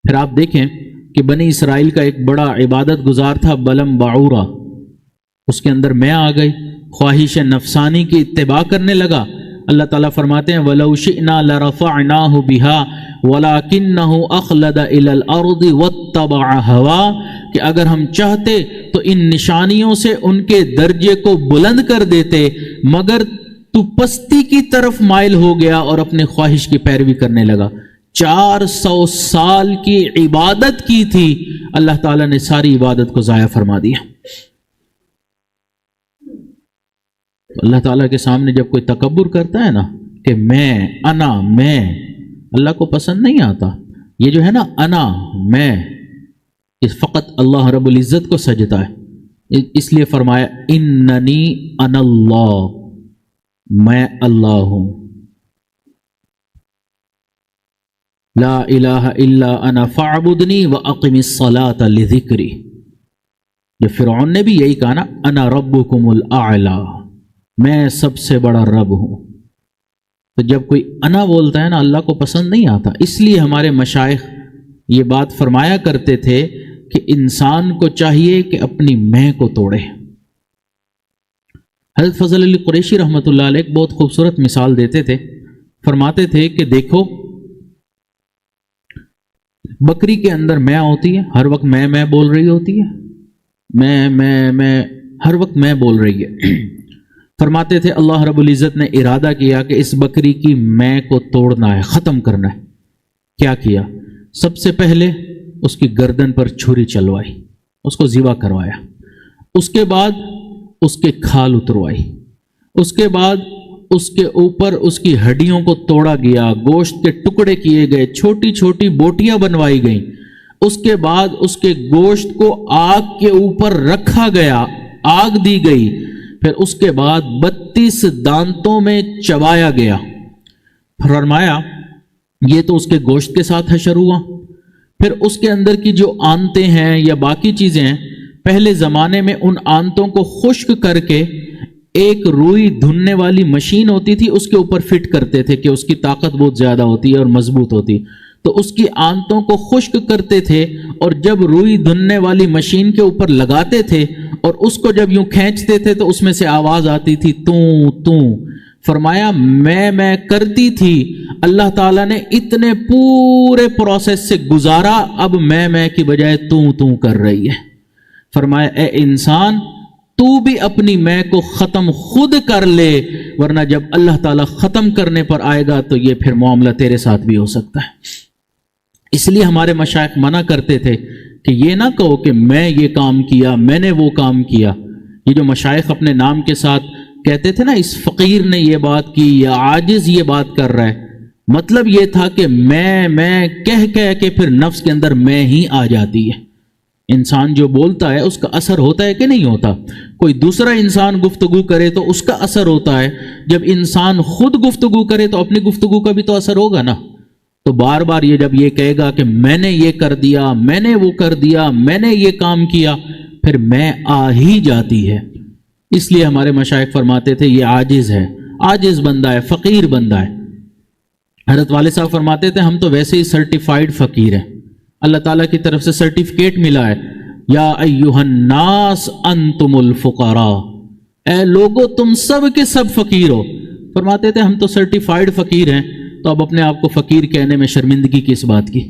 پھر آپ دیکھیں کہ بنی اسرائیل کا ایک بڑا عبادت گزار تھا بلم بعورہ، اس کے اندر میں آ گئی، خواہش نفسانی کی اتباع کرنے لگا۔ اللہ تعالیٰ فرماتے ہیں وَلَوْ شِئْنَا لَرَفَعْنَاهُ بِهَا وَلَكِنَّهُ أَخْلَدَ إِلَى الْأَرْضِ وَاتَّبَعَ هَوَاهُ، کہ اگر ہم چاہتے تو ان نشانیوں سے ان کے درجے کو بلند کر دیتے، مگر تو پستی کی طرف مائل ہو گیا اور اپنے خواہش کی پیروی کرنے لگا۔ 400 سال کی عبادت کی تھی، اللہ تعالیٰ نے ساری عبادت کو ضائع فرما دیا۔ اللہ تعالیٰ کے سامنے جب کوئی تکبر کرتا ہے نا کہ میں، انا، میں، اللہ کو پسند نہیں آتا۔ یہ جو ہے نا انا، میں، اس فقط اللہ رب العزت کو سجدہ ہے، اس لیے فرمایا اننی انا اللہ، میں اللہ ہوں، لا الہ الا انا فاعبدنی واقم الصلاۃ لذکری۔ جو فرعون نے بھی یہی کہا نا انا ربکم الاعلی، میں سب سے بڑا رب ہوں۔ تو جب کوئی انا بولتا ہے نا اللہ کو پسند نہیں آتا۔ اس لیے ہمارے مشائخ یہ بات فرمایا کرتے تھے کہ انسان کو چاہیے کہ اپنی میں کو توڑے۔ حضرت فضل علی قریشی رحمۃ اللہ علیہ ایک بہت خوبصورت مثال دیتے تھے، فرماتے تھے کہ دیکھو بکری کے اندر میں ہوتی ہے، ہر وقت میں بول رہی ہوتی ہے، میں ہر وقت میں بول رہی ہے۔ فرماتے تھے اللہ رب العزت نے ارادہ کیا کہ اس بکری کی میں کو توڑنا ہے، ختم کرنا ہے۔ کیا کیا؟ سب سے پہلے اس کی گردن پر چھری چلوائی، اس کو ذبح کروایا، اس کے بعد اس کے کھال اتروائی، اس کے بعد اس کے اوپر اس کی ہڈیوں کو توڑا گیا، گوشت کے ٹکڑے کیے گئے، چھوٹی چھوٹی بوٹیاں بنوائی گئیں، اس کے بعد اس کے گوشت کو آگ کے اوپر رکھا گیا، آگ دی گئی، پھر اس کے بعد 32 دانتوں میں چبایا گیا۔ فرمایا یہ تو اس کے گوشت کے ساتھ حشر ہوا، پھر اس کے اندر کی جو آنتیں ہیں یا باقی چیزیں ہیں، پہلے زمانے میں ان آنتوں کو خشک کر کے ایک روئی دھننے والی مشین ہوتی تھی، اس کے اوپر فٹ کرتے تھے کہ اس کی طاقت بہت زیادہ ہوتی ہے اور مضبوط ہوتی، تو اس کی آنتوں کو خشک کرتے تھے اور جب روئی دھننے والی مشین کے اوپر لگاتے تھے اور اس کو جب یوں کھینچتے تھے تو اس میں سے آواز آتی تھی تو۔ فرمایا میں کرتی تھی، اللہ تعالیٰ نے اتنے پورے پروسیس سے گزارا، اب میں کی بجائے تو کر رہی ہے۔ فرمایا اے انسان تو بھی اپنی میں کو ختم خود کر لے، ورنہ جب اللہ تعالیٰ ختم کرنے پر آئے گا تو یہ پھر معاملہ تیرے ساتھ بھی ہو سکتا ہے۔ اس لیے ہمارے مشائخ منع کرتے تھے کہ یہ نہ کہو کہ میں یہ کام کیا، میں نے وہ کام کیا۔ یہ جو مشائخ اپنے نام کے ساتھ کہتے تھے نا اس فقیر نے یہ بات کی یا عاجز یہ بات کر رہا ہے، مطلب یہ تھا کہ میں کہہ کے پھر نفس کے اندر میں ہی آ جاتی ہے۔ انسان جو بولتا ہے اس کا اثر ہوتا ہے کہ نہیں ہوتا؟ کوئی دوسرا انسان گفتگو کرے تو اس کا اثر ہوتا ہے، جب انسان خود گفتگو کرے تو اپنی گفتگو کا بھی تو اثر ہوگا نا۔ تو بار بار یہ جب یہ کہے گا کہ میں نے یہ کر دیا، میں نے وہ کر دیا، میں نے یہ کام کیا، پھر میں آ ہی جاتی ہے۔ اس لیے ہمارے مشائخ فرماتے تھے یہ عاجز ہے، عاجز بندہ ہے، فقیر بندہ ہے۔ حضرت والد صاحب فرماتے تھے ہم تو ویسے ہی سرٹیفائیڈ فقیر ہیں، اللہ تعالیٰ کی طرف سے سرٹیفکیٹ ملا ہے، یا ایھا الناس انتم الفقراء، اے لوگو تم سب کے سب فقیر ہو۔ فرماتے تھے ہم تو سرٹیفائیڈ فقیر ہیں، تو اب اپنے آپ کو فقیر کہنے میں شرمندگی کس بات کی؟